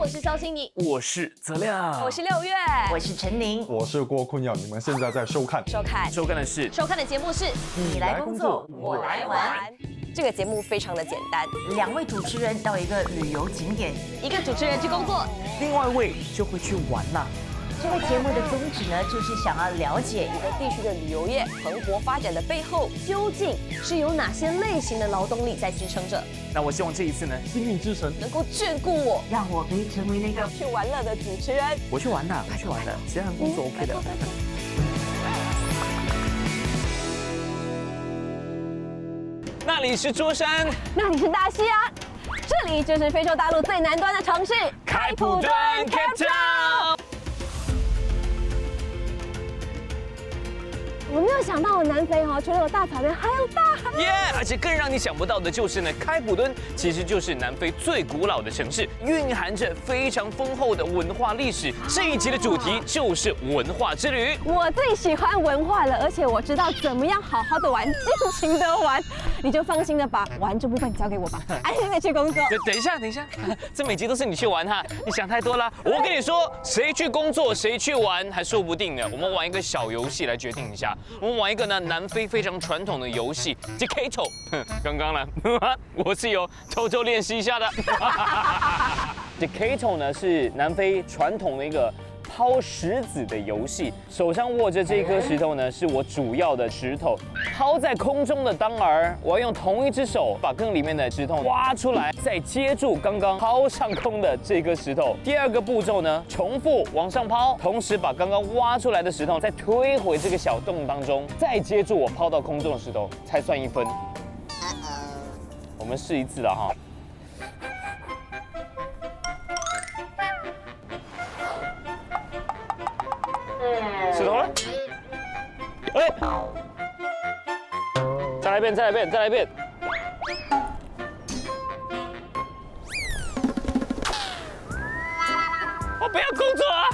我是肖欣妮，我是泽亮，我是6月，我是陈宁，我是郭坤耀，你们现在在收看收看收看的节目是你来工作，我来玩。这个节目非常的简单2位主持人到一个旅游景点，一个主持人去工作，另外一位就会去玩啦。这个节目的宗旨呢，就是想要了解一个地区的旅游业蓬勃发展的背后，究竟是有哪些类型的劳动力在支撑着？那我希望这一次呢，幸运之神能够眷顾我，让我可以成为那个去玩乐的主持人。我去玩啦，他去玩了，其他人工作 OK 的。那里是桌山，那里是大西洋，这里就是非洲大陆最南端的城市开普敦 Cape Town。我没有想到南非除了有大草原，还有大海。耶！而且更让你想不到的就是呢，开普敦其实就是南非最古老的城市，蕴含着非常丰厚的文化历史。这一集的主题就是文化之旅。我最喜欢文化了，而且我知道怎么样好好的玩，尽情的玩。你就放心的把玩这部分交给我吧，安心的去工作。等一下，这每集都是你去玩哈，你想太多了。我跟你说，谁去工作谁去玩还说不定呢。我们玩一个小游戏来决定一下。我们玩一个呢南非非常传统的游戏 ，Dikato。刚刚呢，我是有偷偷练习一下的。Dikato 呢是南非传统的一个抛石子的游戏，手上握着这颗石头呢，是我主要的石头。抛在空中的当儿，我要用同一只手把更里面的石头挖出来，再接住刚刚抛上空的这颗石头。第二个步骤呢，重复往上抛，同时把刚刚挖出来的石头再推回这个小洞当中，再接住我抛到空中的石头，才算1分。我们试一次了哈。石头了，哎，再来一遍。我不要工作啊！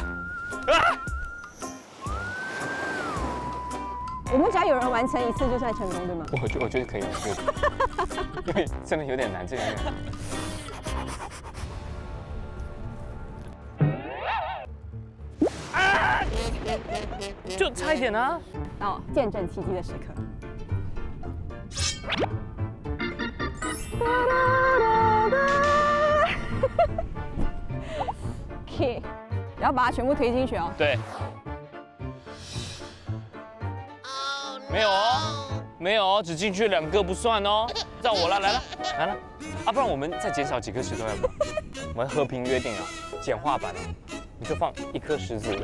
我们只要有人完成1次就算成功，对吗？我觉得可以，因为真的有点难，这个有点难。就差一点啊！见证奇迹的时刻。OK， 然后把它全部推进去哦。对。没有哦，只进去2个不算哦。照我了，来了，啊，不然我们再减少几颗石头，要不？我们和平约定啊，简化版啊，你就放1颗石子。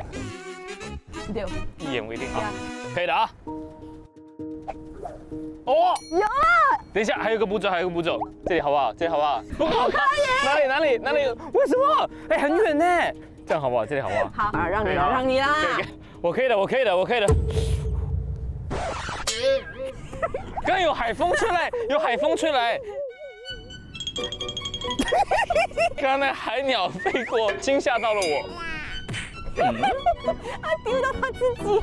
6，一言为定啊，可以的啊。哦，有了。等一下，还有一个步骤，这里好不好？不够，可以。哪里？为什么？哎，很远呢。这样好不好？这里好不好？好，让你啦。我可以的。刚刚有海风吹来。刚刚那海鸟飞过，惊吓到了我。他丢到他自己。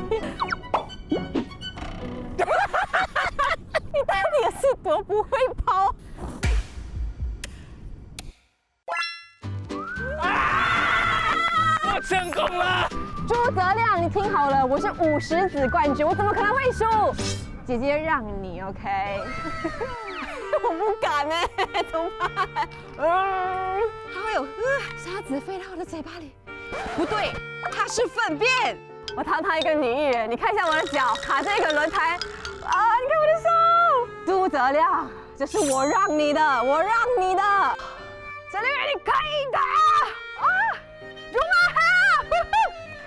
你到底是多不会抛？我成功了！朱泽亮，你听好了，我是5石子冠军，我怎么可能会输？姐姐让你 ，OK？ 我不敢哎，怎么办？还会有沙子飞到我的嘴巴里。不对，它是粪便。我堂堂一个女艺人，你看一下我的脚卡这个轮胎，你看我的手。朱泽亮，这是我让你的。泽亮，你可以的如马，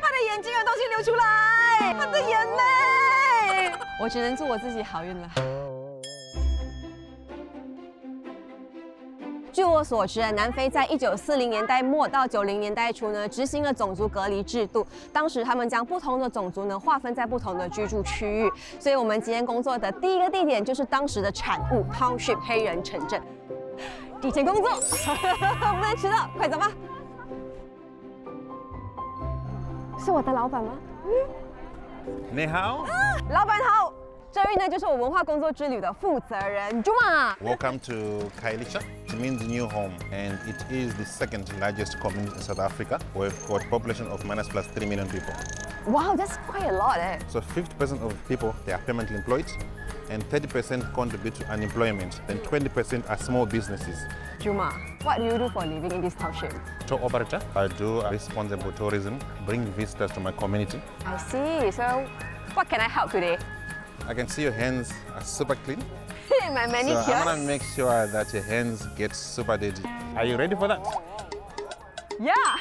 他的眼睛有东西流出来，他的眼泪。我只能祝我自己好运了。据我所知，南非在1940年代末到90年代初呢，执行了种族隔离制度。当时他们将不同的种族呢划分在不同的居住区域。所以我们今天工作的第一个地点就是当时的产物 Township 黑人城镇。提前工作，不能迟到，快走吧。是我的老板吗？你好，老板好。这位呢就是我文化工作之旅的负责人 Juma。 Welcome to Khayelitsha. It means new home, and it is the second largest community in South Africa. We've got a population of minus plus 3 million people. Wow, that's quite a lot, eh? So 50% of people, they are permanently employed, and 30% contribute to unemployment, and 20% are small businesses. Juma, what do you do for a living in this township? Tour operator, I do responsible tourism, bring visitors to my community. I see. So, what can I help today? I can see your hands are super clean. My So manicure. I'm gonna make sure that your hands get super dirty. Are you ready for that? Yeah.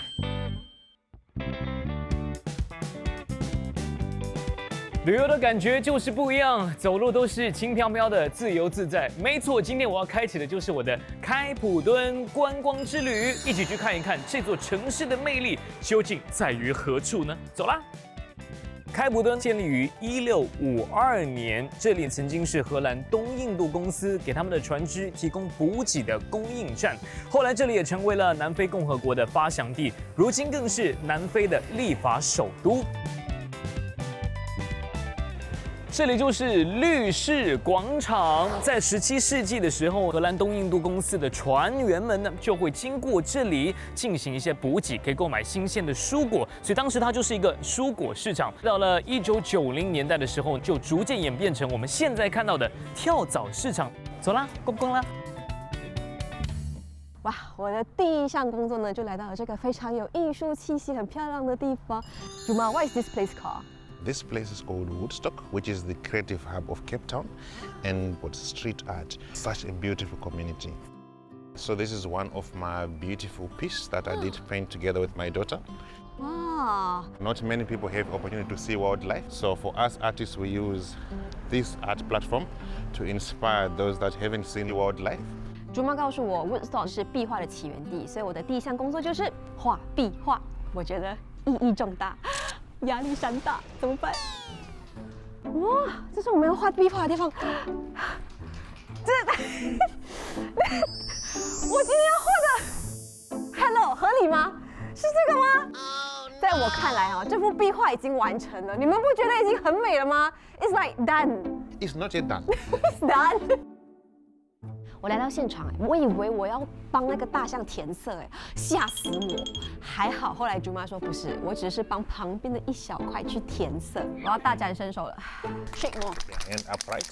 旅游的感觉就是不一样，走路都是轻飘飘的，自由自在。没错，今天我要开启的就是我的开普敦观光之旅，一起去看一看这座城市的魅力究竟在于何处呢？走啦！开普敦建立于1652年，这里曾经是荷兰东印度公司给他们的船只提供补给的供应站。后来这里也成为了南非共和国的发祥地，如今更是南非的立法首都。这里就是绿市广场。在17世纪的时候，荷兰东印度公司的船员们呢就会经过这里进行一些补给，可以购买新鲜的蔬果，所以当时它就是一个蔬果市场。到了1990年代的时候，就逐渐演变成我们现在看到的跳蚤市场。走啦，逛逛啦！哇，我的第一项工作呢，就来到了这个非常有艺术气息、很漂亮的地方。Juma, what is this place called? This place is called Woodstock, which is the creative hub of Cape Town, and what street art. Such a beautiful community. So this is one of my beautiful pieces that I did paint together with my daughter. Wow. Not many people have opportunity to see wildlife. So for us artists, we use this art platform to inspire those that haven't seen wildlife. Juma 告诉我 ，Woodstock 是壁画的起源地，所以我的第一项工作就是画壁画。我觉得意义重大。压力山大，怎么办？哇，这是我们要画壁画的地方。我今天要画的 ，Hello， 合理吗？是这个吗？在我看来啊，这幅壁画已经完成了，你们不觉得已经很美了吗 ？It's like done. It's not yet done. It's done. 我来到现场，我以为我要帮那个大象填色，吓死我！还好，后来竹妈说不是，我只是帮旁边的一小块去填色。我要大展身手了 ，shake more， And upright.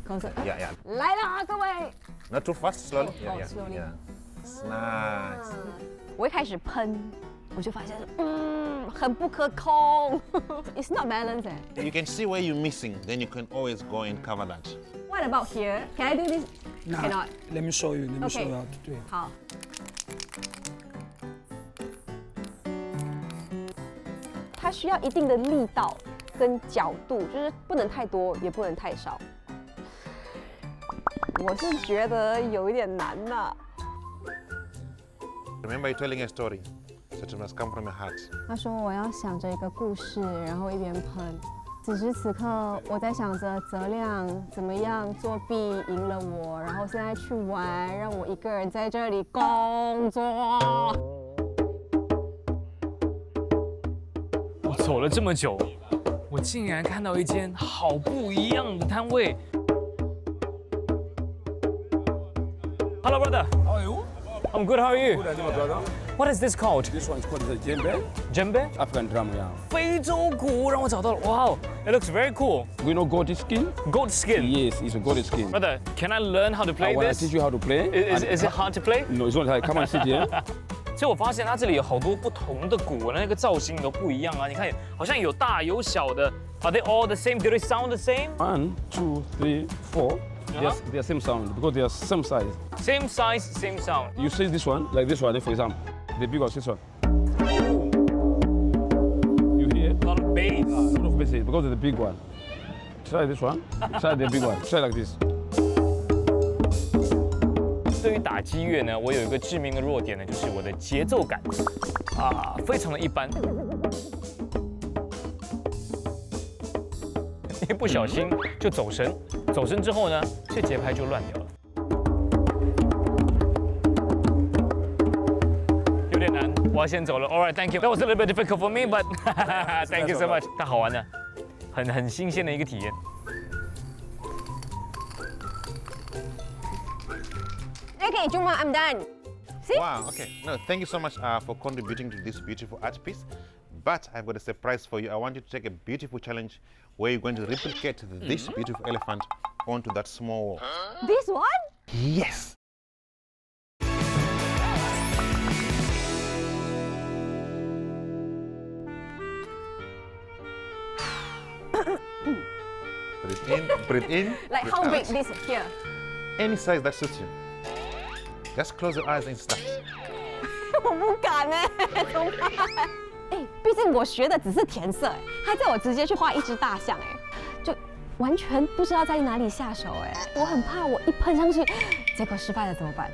口水， Yeah, yeah. 来啦，各位！ Not too fast, slowly. Oh, slowly. Yeah. Nice. 我一开始喷，我就发现，很不可控，It's not balanced. You can see where you're missing, then you can always go and cover that. What about here? Can I do this? Nah, Cannot. let me show you. Let me show Okay. you how to do it. 好。它需要一定的力道跟角度，就是不能太多，也不能太少。我是觉得有一点难呐。 Remember, you're telling a story, so it must come from your heart. 他说我要想着一个故事，然后一边喷。此时此刻，我在想着泽亮怎么样作弊赢了我，然后现在去玩，让我一个人在这里工作。我走了这么久，我竟然看到一间好不一样的摊位。Hello, brother. How are you? I'm good. How are you? Good, my brother. What is this called? This one's called the djembe, Djembe? African drum, yeah. 非洲鼓，让我找到了。Wow, it looks very cool. We know goat skin? Goat skin. Yes, it's a goat skin. Brother, can I learn how to play I want to this? teach you how to play. Is it hard to play? No, it's not hard. Come on, sit here. 所以我发现它这里有好多不同的鼓，那个造型都不一样啊。你看，好像有大有小的。Are they all the same? Do they sound the same? 1, 2, 3, 4. Yes, they are same sound because they are same size. Same size, same sound. You say this one, like this one, for example. The big one, this one. You hear? A lot of bass. A lot of bass because of the big one. Try this one. Try the big one. Try like this. 对于打击乐呢，我有一个致命的弱点呢，就是我的节奏感非常的一般，一不小心就走神，走神之后呢，这节拍就乱掉了，有点难，我要先走了。All right, thank you. That was a little bit difficult for me, but thank you so much. 太好玩了，很新鲜的一个体验。Okay, Juma, I'm done. See? Wow, okay. No, thank you so much for contributing to this beautiful art piece. But I've got a surprise for you. I want you to take a beautiful challenge where you're going to replicate this beautiful elephant onto that small wall. This one? Yes. Breathe in. Like breathe how out. big this here? Any size that suits you. Just close your eyes and start. 我不敢哎，怎么办？哎，毕竟我学的只是填色哎，他叫我直接去画一只大象哎，就完全不知道在哪里下手哎，我很怕我一喷上去，结果失败了怎么办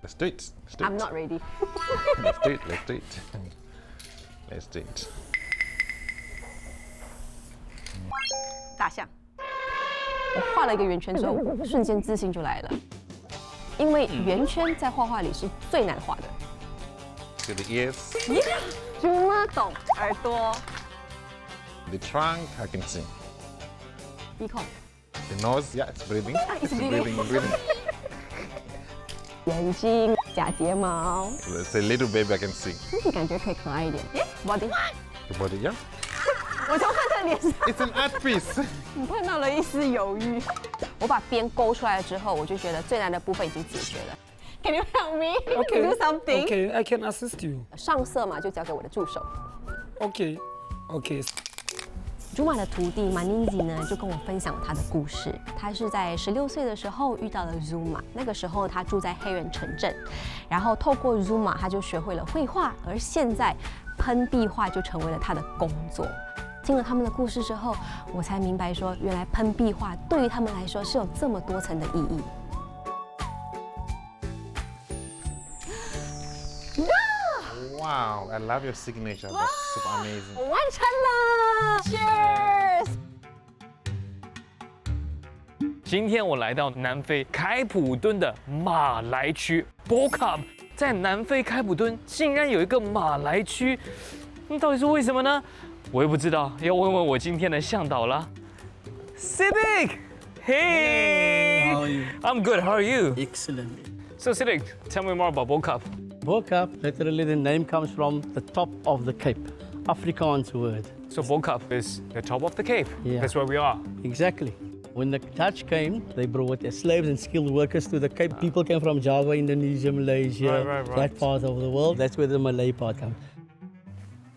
Let's do it. Let's do it. I'm not ready. Let's do it. Let's do it. Let's do it. 大象，我画了一个圆圈之后，瞬间自信就来了，因为圆圈在画画里是最难画的。 To the ears, 猪吗？懂耳朵、 the trunk, I can see. 鼻孔、 The nose, yeah, it's breathing. it's breathing. breathing. 眼睛、假睫毛， There's a little baby I can see. 身体感觉可以可爱一点。耶 ，body， The body, yeah. 我从他的脸上 It's an art piece. 看到了一丝犹豫。我把边勾出来了之后，我就觉得最难的部分已经解决了。Can you help me do something? Okay, I can assist you. 上色嘛，就交给我的助手。 Okay, okay. 朱玛的徒弟 Maninzi 呢，就跟我分享他的故事。他是在16岁的时候遇到了 Zuma， 那个时候他住在黑人城镇，然后透过 Zuma， 他就学会了绘画，而现在喷壁画就成为了他的工作。听了他们的故事之后，我才明白说，原来喷壁画对于他们来说是有这么多层的意义。Wow, I love your signature. That's super amazing. 完成了 ，Cheers！ 今天我来到南非开普敦的马来区 Bo-Kaap， 在南非开普敦竟然有一个马来区，那到底是为什么呢？我也不知道，要问问我今天的向导了。Siddiq， Hey， How are you? I'm good. How are you? Excellent. So Siddiq, tell me more about Bo-Kaap. Bo-Kaap, literally the name comes from the top of the cape, Afrikaans word. So Bo-Kaap is the top of the Cape. Yeah. That's where we are. Exactly. When the Dutch came, they brought their slaves and skilled workers to the Cape. People came from Java, Indonesia, Malaysia, Right. that part of the world. That's where the Malay part comes.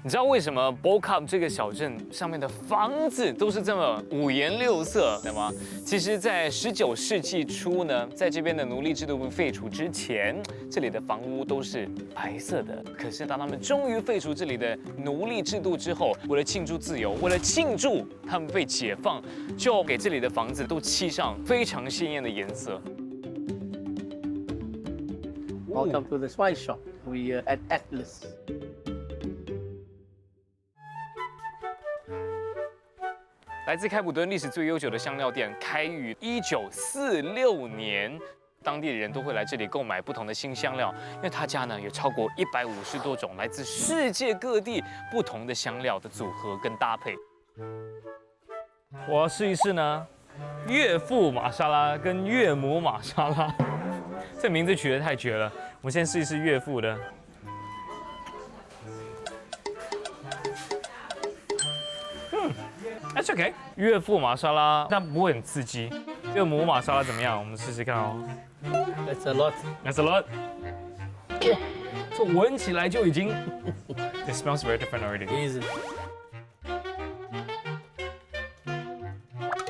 你知道为什么 Bo-Kaap 这个小镇上面的房子都是这么五颜六色的吗？其实，在19世纪初呢，在这边的奴隶制度被废除之前，这里的房屋都是白色的。可是当他们终于废除这里的奴隶制度之后，为了庆祝自由，为了庆祝他们被解放，就给这里的房子都漆上非常鲜艳的颜色。 Welcome to the spice shop. We are at Atlas. 来自开普敦历史最悠久的香料店，开于1946年。当地的人都会来这里购买不同的新香料，因为他家呢有超过150多种来自世界各地不同的香料的组合跟搭配。我要试一试呢，岳父玛莎拉跟岳母玛莎拉，这名字取得太绝了。我们先试一试岳父的。 That's okay。岳父玛莎拉，但不会很刺激。岳母玛莎拉怎么样？我们试试看哦。 That's a lot. That's a lot。哇，这闻起来就已经 ，It smells very different already。 Easy.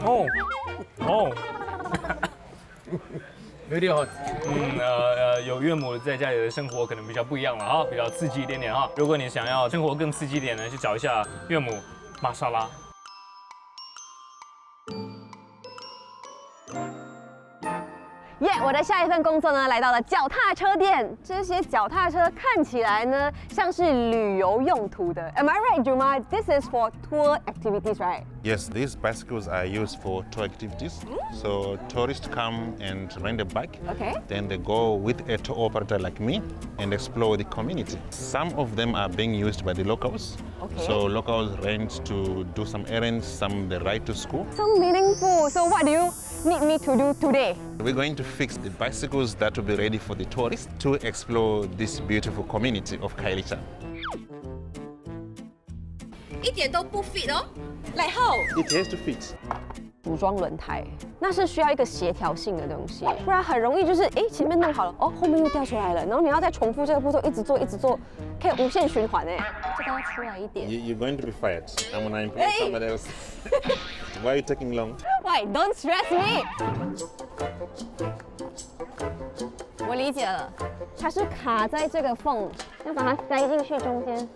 哦，哦， Very hot. 有岳母在家里的生活可能比较不一样了啊，比较刺激一点点哈。如果你想要生活更刺激一点呢，去找一下岳母玛莎拉。 耶！我的下一份工作呢，来到了脚踏车店。这些脚踏车看起来呢，像是旅游用途的。Am I right, Juma? This is for tour activities, right? Yes, these bicycles are used for tour activities. So tourists come and rent a bike. Okay. Then they go with a tour operator like me and explore the community. Some of them are being used by the locals. Okay. So locals rent to do some errands, some they ride to school. So meaningful. So what do you need me to do today? We're going to fix the bicycles that will be ready for the tourists to explore this beautiful community of Kailicha. 一点都不 fit 哦，来后。 It has to fit. 组装轮胎，那是需要一个协调性的东西，不然很容易就是前面弄好了，哦后面又掉出来了，然后你要再重复这个步骤，一直做一直做，可以无限循环哎。这个要出来一点。You're going to be fired. I'm gonna employ somebody else. Why are you taking long? Why? Don't stress me. 我理解了，它是卡在这个缝，要把它塞进去中间。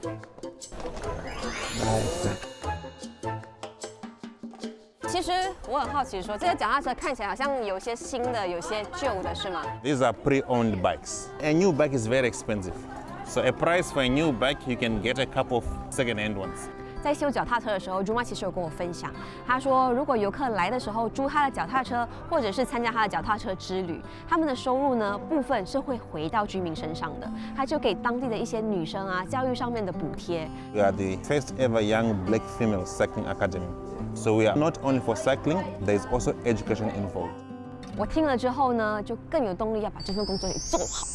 其实我很好奇说，这些脚踏车看起来好像有些新的，有些旧的，是吗？ These are pre-owned bikes. A new bike is very expensive. So a price for a new bike, you can get a couple of second-hand ones. 在修脚踏车的时候，朱妈其实有跟我分享，她说如果游客来的时候租她的脚踏车，或者是参加她的脚踏车之旅，他们的收入呢部分是会回到居民身上的，她就给当地的一些女生啊教育上面的补贴。 We are the first ever young black female cycling academy. So we are not only for cycling, there is also education involved. 我听了之后呢，就更有动力要把这份工作给做好。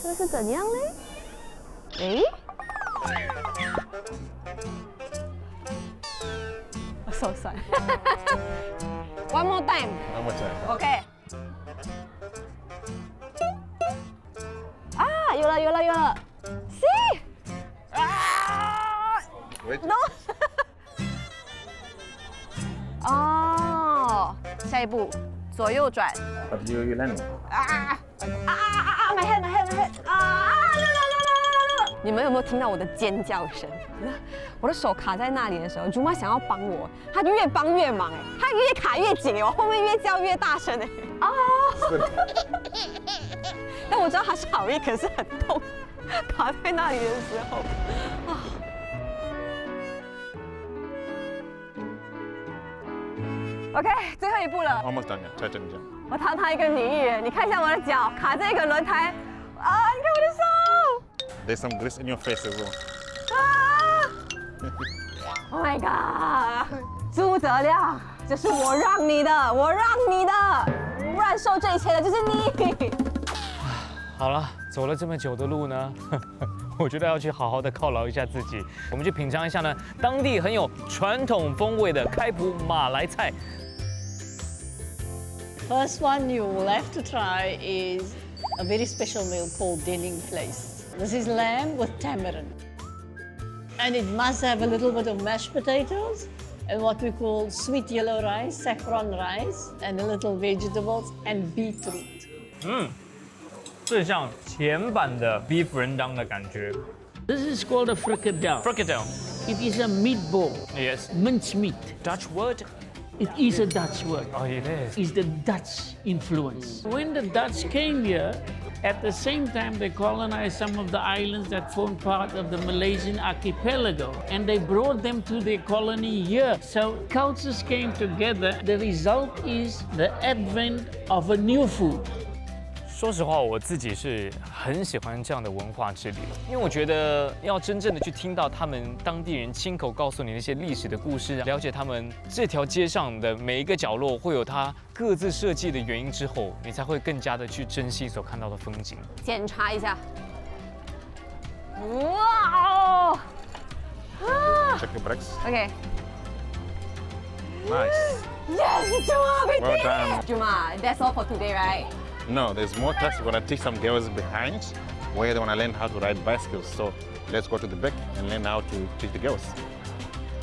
这个是怎样嘞？我手酸。One more time. One more time. OK。啊，有了有了有了 ！See？ 啊 Wait. ！No 哦，下一步左右转。 But you learn. ！My head, my head, my head！ 啊！你们有没有听到我的尖叫声？我的手卡在那里的时候，朱妈想要帮我，她就越帮越忙她越卡越紧我后面越叫越大声啊！但我知道她是好意，可是很痛，卡在那里的时候啊。 OK， 最后一步了。 Almost done. Yeah. Tighten jump. 我堂堂一个女艺人，你看一下我的脚卡在一个轮胎，啊，你看我的手， There's some grease in your face as well. 啊 ！Oh my god， 朱泽亮，这是我让你的，我让你的，不然受这一切的就是你。好了，走了这么久的路呢，我觉得要去好好的犒劳一下自己。我们去品尝一下呢，当地很有传统风味的开普马来菜。 First one you will have to try is a very special meal called Denning Place. This is lamb with tamarind. And it must have a little bit of mashed potatoes and what we call sweet yellow rice, saffron rice, and a little vegetables and beetroot. 这像前版的 beef rendang 的感觉。 This is called a fricadelle. Fricadelle. It is a meatball, Yes. mince meat. Dutch word. It is a Dutch word. Oh, it is. It's the Dutch influence. When the Dutch came here, at the same time they colonized some of the islands that formed part of the Malaysian archipelago, and they brought them to their colony here. So cultures came together. The result is the advent of a new food. 说实话，我自己是很喜欢这样的文化之旅，因为我觉得要真正的去听到他们当地人亲口告诉你那些历史的故事，了解他们这条街上的每一个角落会有它各自设计的原因之后，你才会更加的去珍惜所看到的风景。检查一下。哇哦！啊 Check your brakes. OK。 Nice. Yes, Juma, we Well did done. it! Juma, that's all for today, right? No, there's more tasks. We're gonna teach some girls behind where they wanna learn how to ride bicycles. So let's go to the back and learn how to teach the girls.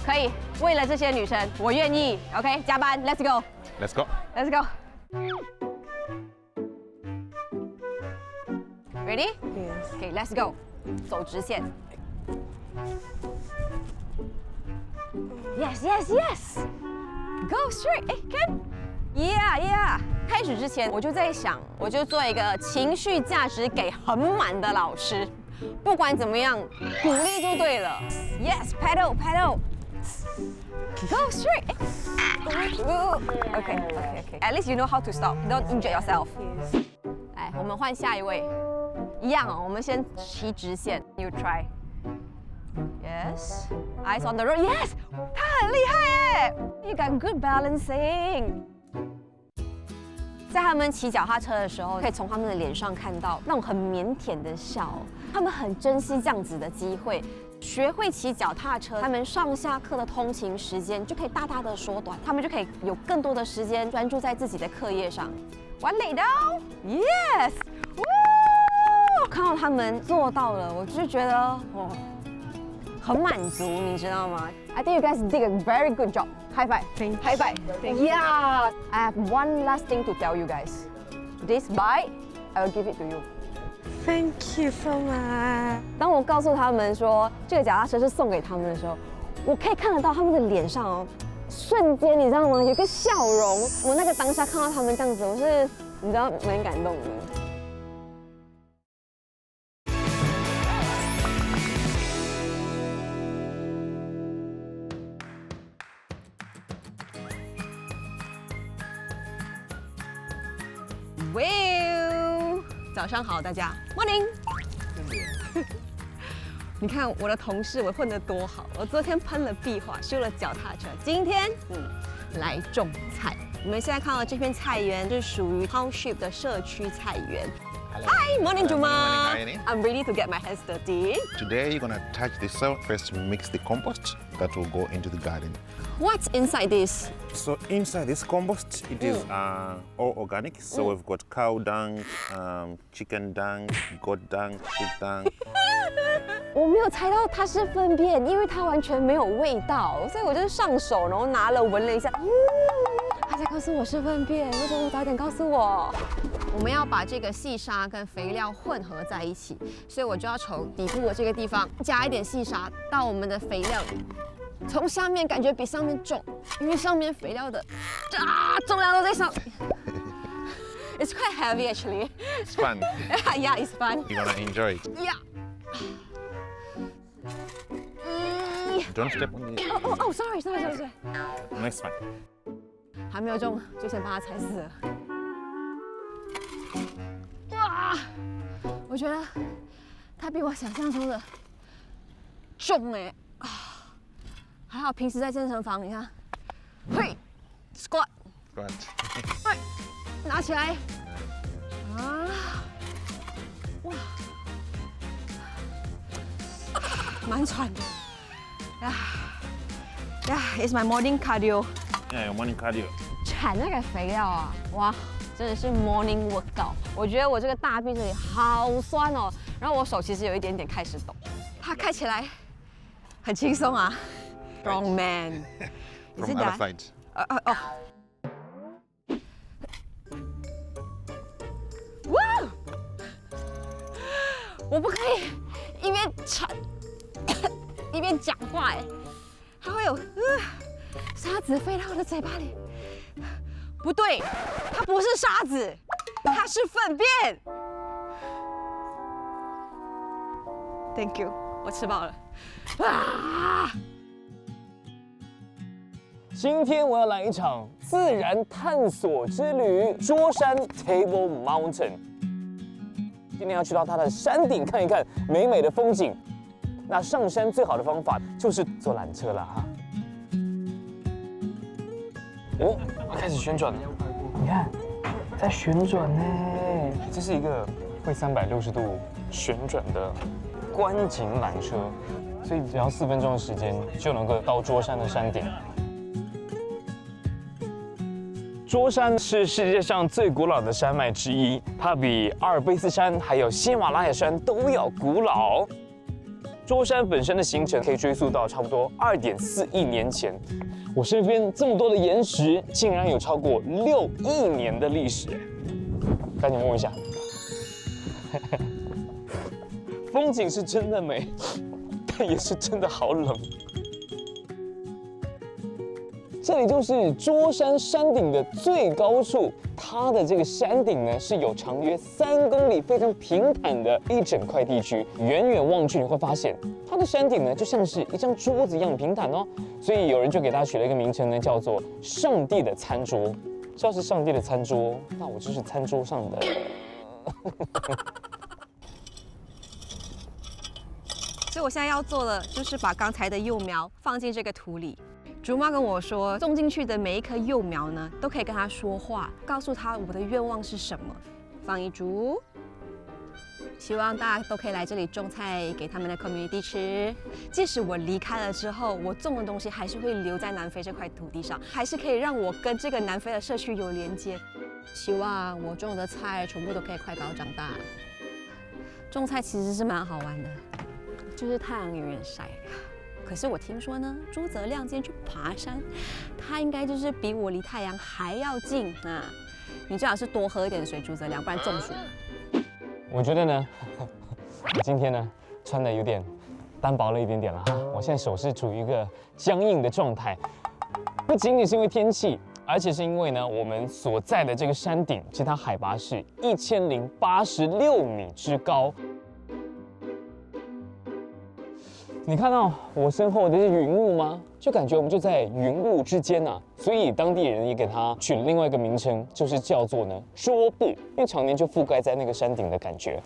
可以，为了这些女生，我愿意。OK， 加班 ，Let's go，Let's Let's go. go。Ready? Yes. OK, let's go，走直线。Yes, yes, yes. Go straight. 哎，看。Yeah, yeah. 开始之前，我就在想，我就做一个情绪价值给很满的老师，不管怎么样，鼓励就对了。Yes, pedal, pedal. Go straight. Okay, okay, okay. At least you know how to stop. Don't injure yourself. 来，我们换下一位，一样哦。我们先骑直线。You try. Yes. Eyes on the road. Yes. 他很厉害耶。You got good balancing. 在他们骑脚踏车的时候，可以从他们的脸上看到那种很腼腆的笑，他们很珍惜这样子的机会。学会骑脚踏车，他们上下课的通勤时间就可以大大的缩短，他们就可以有更多的时间专注在自己的课业上。完美的哦 ，Yes， 看到他们做到了，我就觉得哦，很满足，你知道吗 ？I think you guys did a very good job. High five. High five. Yeah. I have one last thing to tell you guys. This bike, I will give it to you. Thank you so much. 当我告诉他们说这个脚踏车是送给他们的时候，我可以看得到他们的脸上哦，瞬间你知道吗？有个笑容。我那个当下看到他们这样子，我是你知道蛮感动的。Well， 早上好，大家 ，Morning。你看我的同事，我混得多好！我昨天喷了壁画，修了脚踏车，今天来种菜。我们现在看到这片菜园是属于 Township 的社区菜园。Hi, morning, Juma. I'm ready to get my hands dirty. Today you're gonna touch the soil. First mix the compost that will go into the garden. What's inside this? So inside this compost, it is all organic. So we've got cow dung, chicken dung, goat dung, sheep dung. 我没有猜到它是粪便，因为它完全没有味道，所以我就上手，然后拿了闻了一下，他才告诉我是粪便，为什么不早点告诉我？我们要把这个细沙跟肥料混合在一起，所以我就要从底部的这个地方加一点细沙到我们的肥料里，从下面感觉比上面重，因为上面肥料的重量都在上。It's quite heavy actually. It's fun. Yeah, it's fun. You're gonna enjoy it. Yeah. Don't step on it. Oh, sorry. Next one. 还没有中，就先把它踩死了。哇！我觉得它比我想象中的重哎啊！还好平时在健身房，你看，嘿 ，squat， 嘿，拿起来，啊，哇，蛮喘的，Yeah, it's my morning cardio. Yeah, your morning cardio. 铲那个肥料啊，哇，真的是 morning workout。我觉得我这个大臂这里好酸哦，然后我手其实有一点点开始抖。它看起来很轻松啊 ，strong man。 From other sides. 哇！我不可以一边铲一边讲话哎，还会有沙子飞到我的嘴巴里。不对，它不是沙子，它是粪便。Thank you， 我吃饱了。啊！今天我要来一场自然探索之旅——桌山 Table Mountain。今天要去到它的山顶看一看美美的风景。那上山最好的方法就是坐缆车了哈。哦，开始旋转了，你看，在旋转呢。这是一个会360度旋转的观景缆车，所以只要4分钟的时间就能够到桌山的山顶。桌山是世界上最古老的山脉之一，它比阿尔卑斯山还有喜马拉雅山都要古老。桌山本身的形成可以追溯到差不多2.4亿年前。我身边这么多的岩石，竟然有超过6亿年的历史。赶紧摸一下，风景是真的美，但也是真的好冷。这里就是桌山山顶的最高处，它的这个山顶呢是有长约3公里、非常平坦的一整块地区。远远望去，你会发现它的山顶呢就像是一张桌子一样平坦哦。所以有人就给它取了一个名称呢，叫做“上帝的餐桌”。只要是上帝的餐桌，那我就是餐桌上的。所以我现在要做的就是把刚才的幼苗放进这个土里。竹妈跟我说，种进去的每一颗幼苗呢，都可以跟它说话，告诉它我的愿望是什么。放一株，希望大家都可以来这里种菜，给他们的 community 吃。即使我离开了之后，我种的东西还是会留在南非这块土地上，还是可以让我跟这个南非的社区有连接。希望我种的菜全部都可以快高长大。种菜其实是蛮好玩的，就是太阳有点晒。可是我听说呢，朱泽亮今天去爬山，他应该就是比我离太阳还要近啊！你最好是多喝一点水，朱泽亮，不然中暑。我觉得呢，我今天呢穿的有点单薄了一点点了哈。我现在手是处于一个僵硬的状态，不仅仅是因为天气，而且是因为呢我们所在的这个山顶，其实它海拔是1086米之高。你看到我身后的这云雾吗？就感觉我们就在云雾之间啊，所以当地人也给它取了另外一个名称，就是叫做呢桌布，因为常年就覆盖在那个山顶的感觉。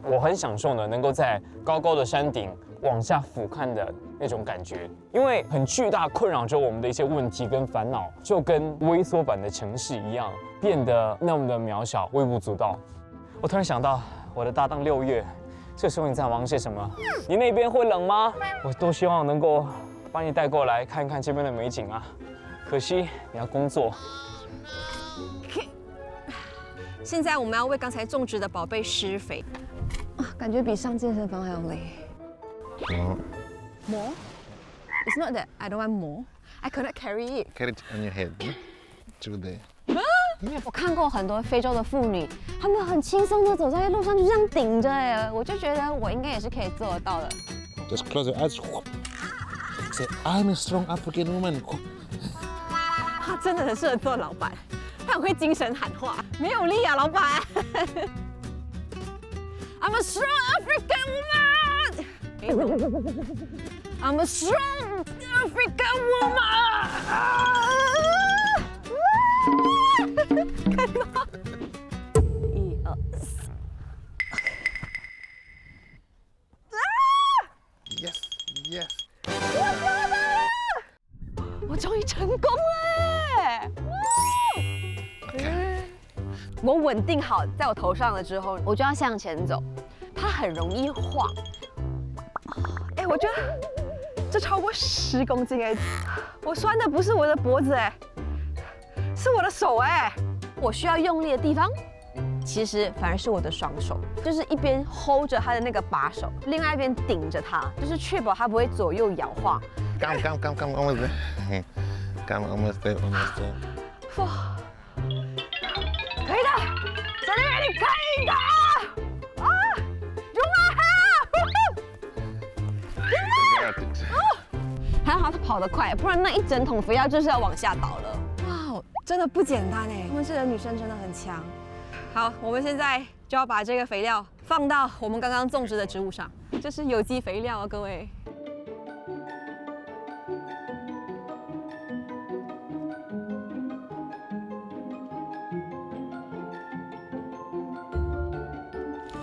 我很享受呢，能够在高高的山顶往下俯瞰的那种感觉，因为很巨大困扰着我们的一些问题跟烦恼，就跟微缩版的城市一样，变得那么的渺小、微不足道。我突然想到我的搭档6月。这时候你在忙些什么？你那边会冷吗？我都希望能够把你带过来看看这边的美景啊，可惜你要工作。现在我们要为刚才种植的宝贝施肥，感觉比上健身房还要累。More? It's not that I don't want more. I cannot carry it. Carry it on your head. To there. 我看过很多非洲的妇女，她们很轻松的走在路上，就这样顶着哎，我就觉得我应该也是可以做得到的。Just close your eyes. Say, I'm a strong African woman. 她真的很适合做老板，她很会精神喊话，没有力啊，老板。I'm a strong African woman. I'm a strong African woman. 看到，1、2、Yes, yes. 我终于成功了！我稳定好在我头上了之后，我就要向前走，它很容易晃。哎，我觉得这超过10公斤哎，我酸的不是我的脖子哎，是我的手哎。我需要用力的地方，其实反而是我的双手，就是一边 hold 着它的那个把手，另外一边顶着它，就是确保它不会左右摇晃。Come, almost there. Come, almost there. 可以的，小丽你可以的！啊，还好他跑得快，不然那一整桶肥料就是要往下倒了。哇，真的不简单哎！他们这的女生真的很强。好，我们现在就要把这个肥料放到我们刚刚种植的植物上，这是有机肥料啊，各位。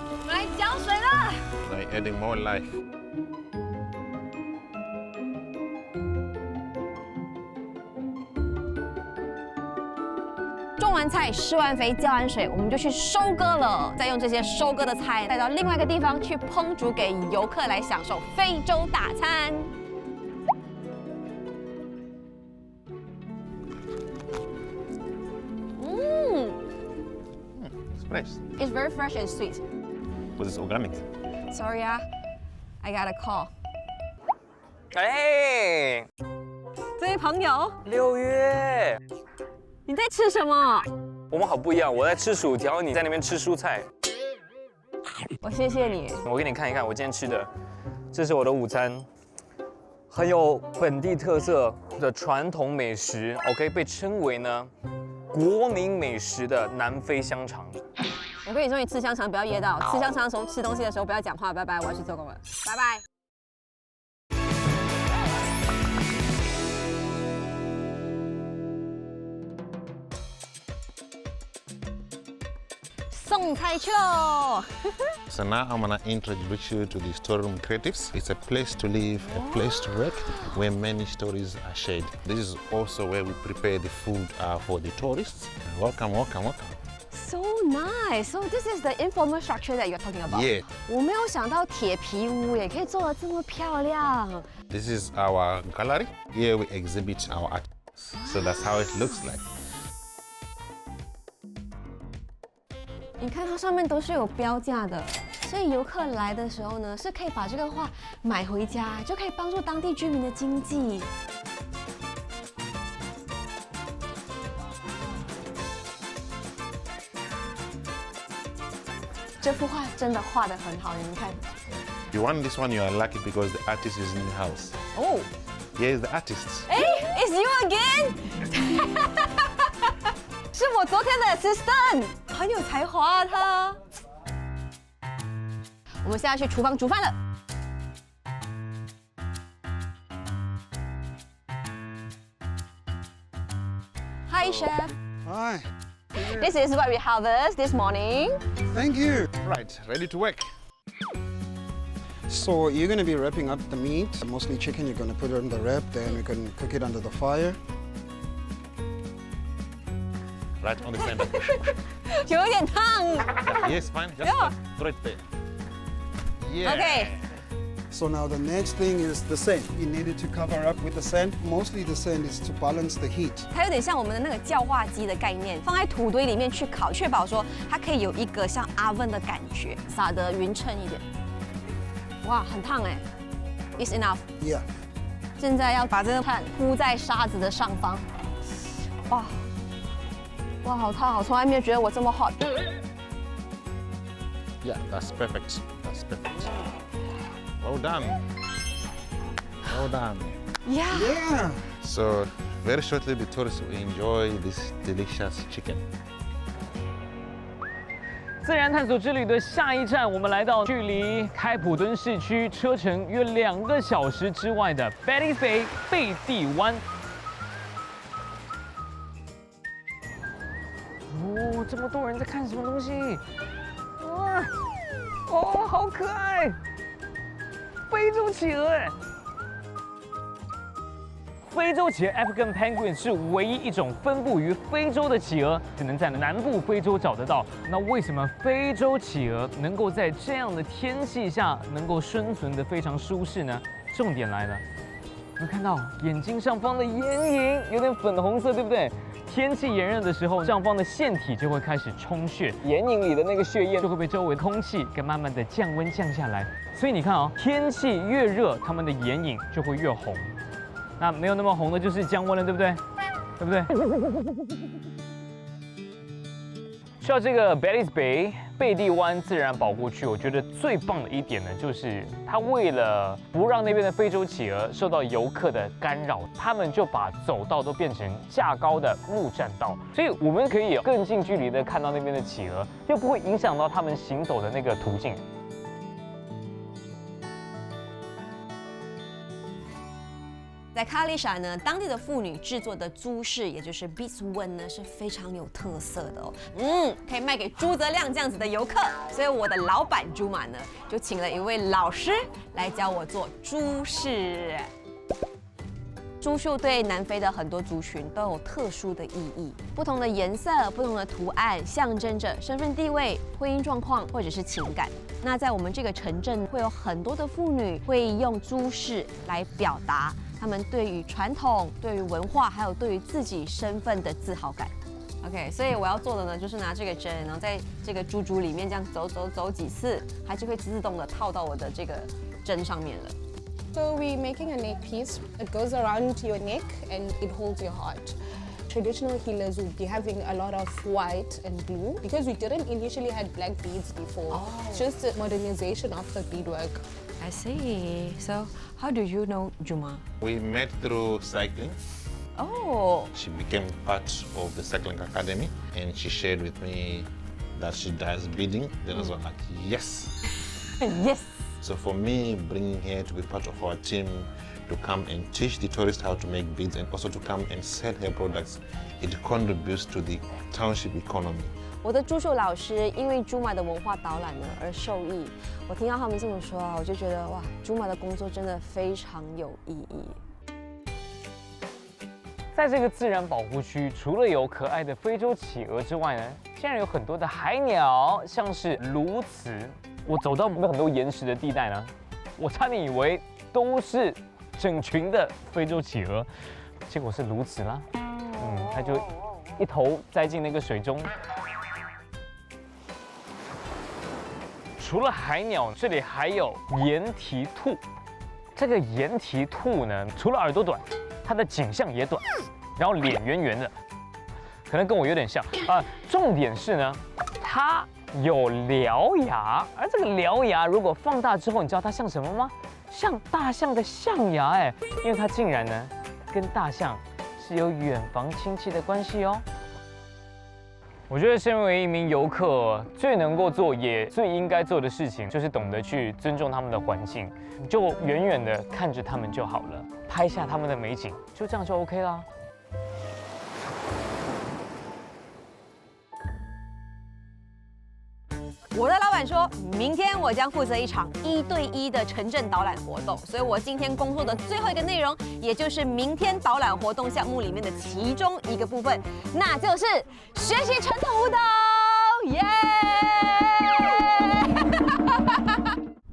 我们来浇水了。Like adding more life. 种完菜、施完肥、浇完水，我们就去收割了。再用这些收割的菜带到另外一个地方去烹煮，给游客来享受非洲大餐。It's nice. It's very fresh and sweet. But it's organic. Sorry 啊 I got a call. 哎，这位朋友， 6月，你在吃什么？我们好不一样，我在吃薯条，你在那边吃蔬菜。我谢谢你。我给你看一看我今天吃的，这是我的午餐，很有本地特色的传统美食 ，OK， 被称为呢国民美食的南非香肠。我跟你说，你吃香肠不要噎到，吃香肠的时候吃东西的时候不要讲话，拜拜，我要去做工了，拜拜。送菜去喽。So now I'm gonna introduce you to the Storeroom Creatives. It's a place to live, a place to work, where many stories are shared. This is also where we prepare the food for the tourists. Welcome, welcome, welcome. So nice. So this is the informal structure that you're talking about. Yeah. 我没有想到铁皮屋也可以做得这么漂亮。This is our gallery. Here we exhibit our art. So that's how it looks like. 你看它上面都是有标价的，所以游客来的时候呢，是可以把这个画买回家，就可以帮助当地居民的经济。这幅画真的画得很好，你们看。If you want this one, you are lucky because the artist is in the house. 哦， Here is the artist. 哎 ，It's you again 。是我昨天的 assistant， 很有才华啊他。我们现在去厨房煮饭了。Hi chef. Hi. This is what we harvest this morning. Thank you. Right, ready to work. So you're going to be wrapping up the meat, mostly chicken. You're going to put it on the wrap, then we can cook it under the fire. Right on the center. 有点烫。 Yes, fine. Just Yeah. throw it there. Yeah. Okay. So now the next thing is the sand. You need it to cover up with the sand. Mostly the sand is to balance the heat. 它有点像我们的那个叫化机的概念，放在土堆里面去烤，确保说它可以有一个像 oven 的感觉，撒得匀称一点。哇，很烫哎 ！It's enough。 Yeah. 现在要把这个炭铺在沙子的上方。哇，哇，好烫！我从来没有觉得我这么 hot。 Yeah, that's perfect. That's perfect. Well done. Well done. Yeah. Yeah. So very shortly, the tourists will enjoy this delicious chicken. 自然探索之旅的下一站，我们来到距离开普敦市区车程约2个小时之外的 Betty's Bay 贝蒂湾。哦，这么多人在看什么东西？哇，哦，好可爱！非洲企鹅哎！非洲企鹅 African penguin 是唯一一种分布于非洲的企鹅，只能在南部非洲找得到。那为什么非洲企鹅能够在这样的天气下能够生存得非常舒适呢？重点来了，有没有看到眼睛上方的眼影有点粉红色，对不对？天气炎热的时候，上方的腺体就会开始充血，眼影里的那个血液就会被周围空气给慢慢的降温降下来。所以你看哦，天气越热，它们的眼影就会越红。那没有那么红的就是降温了，对不对？对不对？去到这个 Betty's Bay 贝蒂湾自然保护区，我觉得最棒的一点呢，就是它为了不让那边的非洲企鹅受到游客的干扰，他们就把走道都变成架高的木栈道，所以我们可以更近距离的看到那边的企鹅，又不会影响到他们行走的那个途径。在卡丽莎呢，当地的妇女制作的珠饰，也就是 beadswood 呢，是非常有特色的哦。可以卖给朱泽亮这样子的游客。所以我的老板朱玛呢，就请了一位老师来教我做珠饰。珠绣对南非的很多族群都有特殊的意义，不同的颜色、不同的图案，象征着身份地位、婚姻状况或者是情感。那在我们这个城镇，会有很多的妇女会用珠饰来表达他们对于传统、对于文化，还有对于自己身份的自豪感。OK， 所以我要做的呢，就是拿这个针，然后在这个珠珠里面这样走几次，它就会自动的套到我的这个针上面了。So we're making a neck piece. It goes around your neck and it holds your heart. Traditional healers would be having a lot of white and blue because we didn't initially had black beads before. It's just a modernization of the beadwork. I see. So how do you know Juma? We met through cycling. Oh. She became part of the cycling academy and she shared with me that she does beading. Then I was like, yes. Yes. So for me, bringing her to be part of our team, to come and teach the tourists how to make beads and also to come and sell her products it contributes to the township economy. 我的朱秀老师因为朱马的文化导览呢而受益。我听到他们这么说啊，我就觉得哇，朱马的工作真的非常有意义。在这个自然保护区，除了有可爱的非洲企鹅之外呢，竟然有很多的海鸟，像是鸬鹚。我走到很多岩石的地带呢，我差点以为都是整群的非洲企鹅，结果是鸬鹚啦。它就一头栽进那个水中。除了海鸟，这里还有岩蹄兔。这个岩蹄兔呢，除了耳朵短，它的颈项也短，然后脸圆圆的，可能跟我有点像啊。重点是呢，它有獠牙，而这个獠牙如果放大之后，你知道它像什么吗？像大象的象牙哎，因为它竟然呢跟大象是有远房亲戚的关系哦。我觉得身为一名游客，最能够做也最应该做的事情，就是懂得去尊重他们的环境，你就远远的看着他们就好了，拍下他们的美景，就这样就 OK 啦。我的老板说，明天我将负责一场1对1的城镇导览活动，所以我今天工作的最后一个内容，也就是明天导览活动项目里面的其中一个部分，那就是学习传统舞蹈，耶！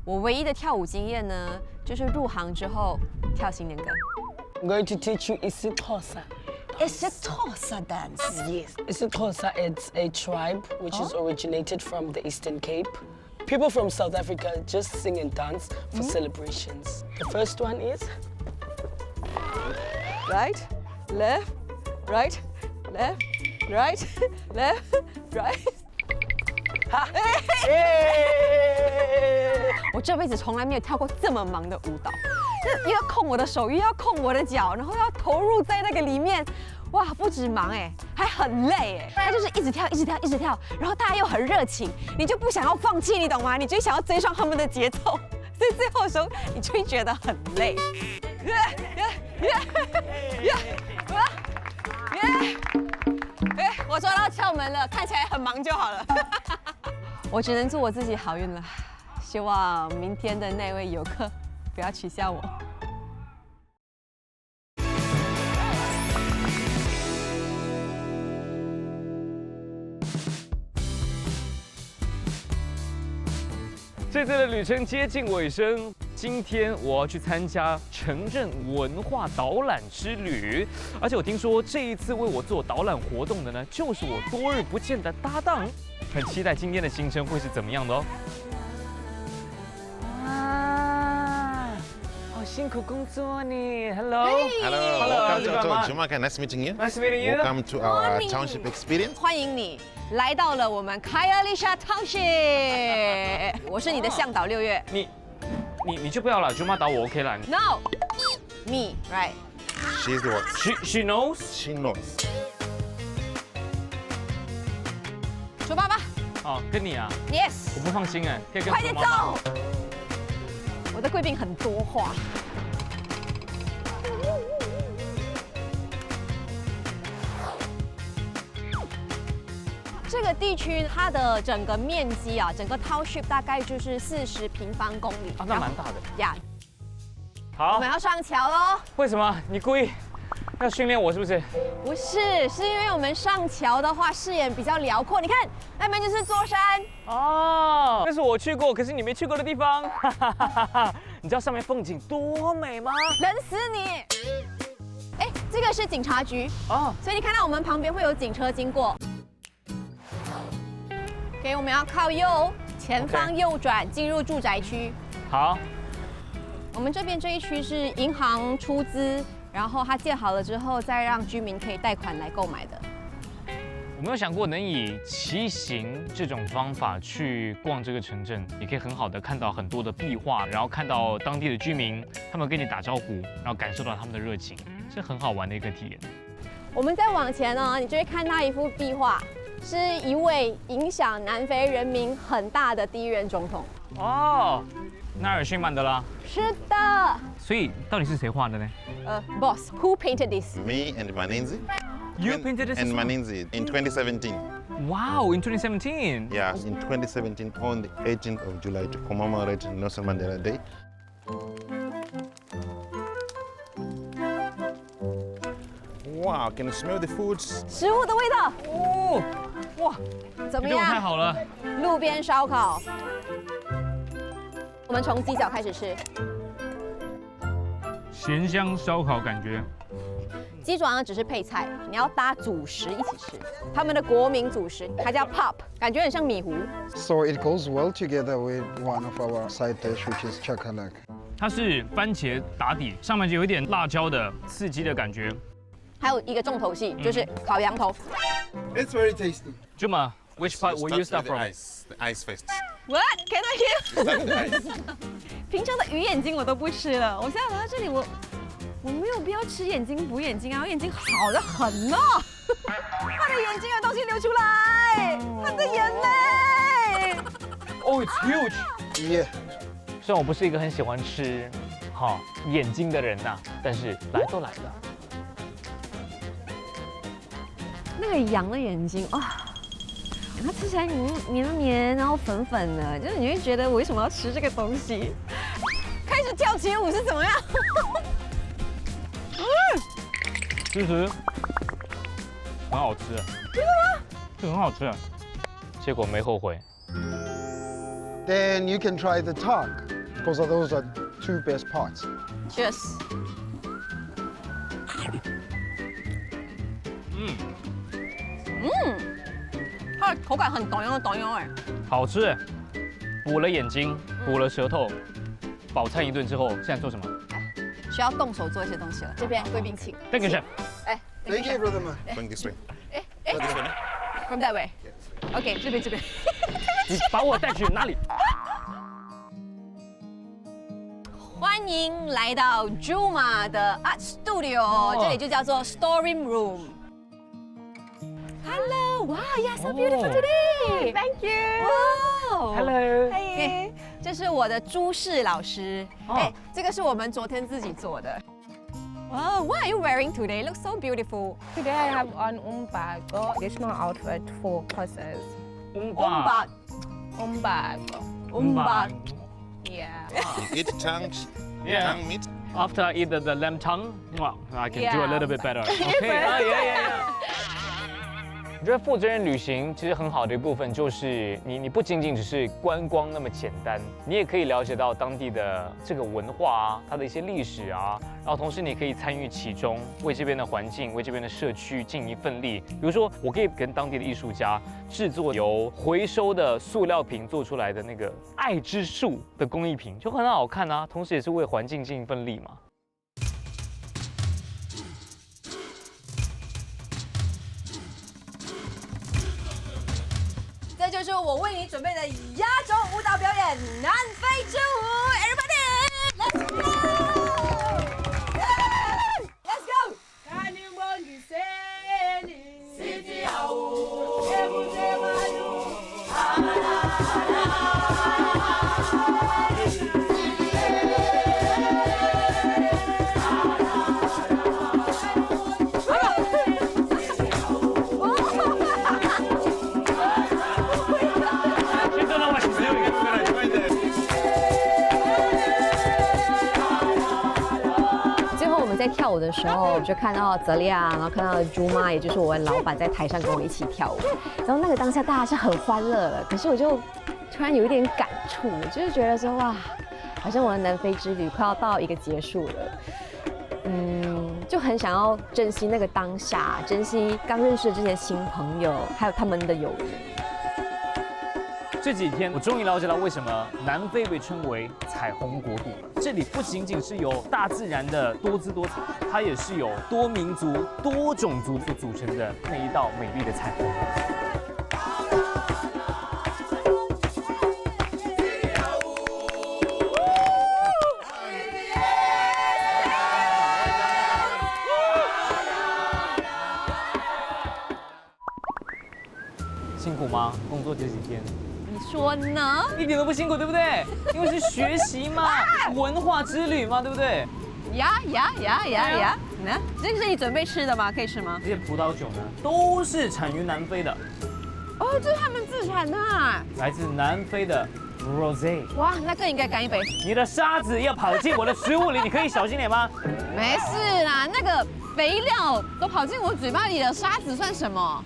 我唯一的跳舞经验呢，就是入行之后跳新年歌。I'm going to teach you Isitosa. Isitosa dance. Yes, Isitosa is a tribe which is originated from the Eastern Cape. People from South Africa just sing and dance for celebrations. The first one is right, left, right, left, right, left, right. 我这辈子从来没有跳过这么忙的舞蹈，又要控我的手，又要控我的脚，然后要投入在那个里面，哇，不止忙哎，还很累哎。他就是一直跳，一直跳，一直跳，然后大家又很热情，你就不想要放弃，你懂吗？你就想要追上他们的节奏，所以最后的时候你就会觉得很累。我抓到窍门了，看起来很忙就好了。我只能祝我自己好运了，希望明天的那位游客不要取笑我。这次的旅程接近尾声，今天我要去参加城镇文化导览之旅，而且我听说这一次为我做导览活动的呢，就是我多日不见的搭档，很期待今天的行程会是怎么样的哦。哇，好辛苦工作呢 ，Hello， Welcome to Jumaka. Nice meeting you. Nice meeting you. Welcome to our township experience. 欢迎你来到了我们凯尔丽莎 Township， 我是你的向导6月。你就不要了，舅妈导我 OK 了。No, me, right? She's the one. She knows. She knows. 出发吧。哦，跟你啊 ？Yes。我不放心哎，可以跟快点走。我的贵宾很多话。这个地区它的整个面积啊，整个 township 大概就是40平方公里啊，那蛮大的呀。好，我们要上桥喽。为什么？你故意要训练我是不是？不是，是因为我们上桥的话视野比较辽阔。你看那边就是座山哦，那是我去过，可是你没去过的地方。你知道上面风景多美吗？冷死你！哎，这个是警察局哦，所以你看到我们旁边会有警车经过。OK， 我们要靠右，前方右转进入住宅区。好。我们这边这一区是银行出资，然后它建好了之后，再让居民可以贷款来购买的。我没有想过能以骑行这种方法去逛这个城镇，也可以很好的看到很多的壁画，然后看到当地的居民，他们跟你打招呼，然后感受到他们的热情，是很好玩的一个体验。我们再往前呢，你就会看到一幅壁画，是一位影响南非人民很大的第一任总统。哦，纳尔逊曼德拉。是的。所以到底是谁画的呢？Boss, who painted this? Me and Manenzi. You painted this and as well? Maninzi in 2017. Wow, in 2017. Yeah, in 2017 on the 18th of July to commemorate Nelson Mandela Day. Wow, can you smell the foods? 食物的味道，哦，哇，怎么对我太样？好了。路边烧烤，我们从鸡脚开始吃。咸香烧烤感觉。鸡爪呢只是配菜，你要搭主食一起吃。他们的国民主食，它叫 pop， 感觉很像米糊。 So it goes well together with one of our side dish, which is chakalak. 它是番茄打底，上面就有一点辣椒的刺激的感觉。还有一个重头戏，就是烤羊头。 It's very tasty. Juma, which part will you start from? The ice first. What? Can I hear? 平常的鱼眼睛我都不吃了，我现在来到这里，我没有必要吃眼睛补眼睛啊，我眼睛好得很呢。他的眼睛有东西流出来，他的眼泪。Oh, it's huge. Yeah. 虽然我不是一个很喜欢吃眼睛的人呐，但是来都来了。那个羊的眼睛啊，它吃起来绵绵，然后粉粉的，就是你会觉得我为什么要吃这个东西？开始跳起舞是怎么样？其实很好吃，真的吗？这很好吃，结果没后悔。 Then you can try the tongue, because those are two best parts. Cheers。它的口感很短用哎。好吃，补了眼睛，补了舌头，饱餐一顿之后，现在做什么？需要动手做一些东西了。这边贵宾请。 Thank you, chef. 哎 Thank you, brother man. Going this way. This way. From that way. OK， 这边。你把我带去哪里？欢迎来到 Juma 的 Art Studio，这里就叫做 Story Room。Hello， 哇 ，You're so beautiful today. Thank you. Wow. Hello. Hey， 这是我的朱氏老师。哎，这个是我们昨天自己做的。Wow, what are you wearing today? Looks so beautiful. Today I have on umbag, traditional outfit for horses. Umbag. Yeah. You eat tongues, Yeah. tongue meat. After I eat the lamb tongue, well, I can do a little bit better. OK，我觉得负责任旅行其实很好的一部分就是你不仅仅只是观光那么简单，你也可以了解到当地的这个文化啊，它的一些历史啊，然后同时你可以参与其中，为这边的环境、为这边的社区尽一份力。比如说，我可以跟当地的艺术家制作由回收的塑料瓶做出来的那个爱之树的工艺品，就很好看啊，同时也是为环境尽一份力嘛。 这就是我为你准备的压轴舞蹈表演——南非之舞。Everybody，let's go！Let's go！ 在跳舞的时候，我就看到泽利亚，然后看到朱妈，也就是我的老板，在台上跟我一起跳舞。然后那个当下大家是很欢乐的，可是我就突然有一点感触，就是觉得说哇，好像我的南非之旅快要到一个结束了。就很想要珍惜那个当下，珍惜刚认识的这些新朋友，还有他们的友谊。 这几天我终于了解到为什么南非被称为彩虹国度了。这里不仅仅是有大自然的多姿多彩，它也是有多民族、多种族所组成的那一道美丽的彩虹。辛苦吗？工作这几天？ 你说呢？一点都不辛苦，对不对？因为是学习嘛，文化之旅嘛，对不对？呀！那这个是你准备吃的吗？可以吃吗？这些葡萄酒呢，都是产于南非的，哦，这是他们自产的啊。来自南非的 Rosé。哇，那更应该干一杯。你的沙子要跑进我的食物里，你可以小心点吗？没事啦，那个肥料都跑进我嘴巴里了，沙子算什么？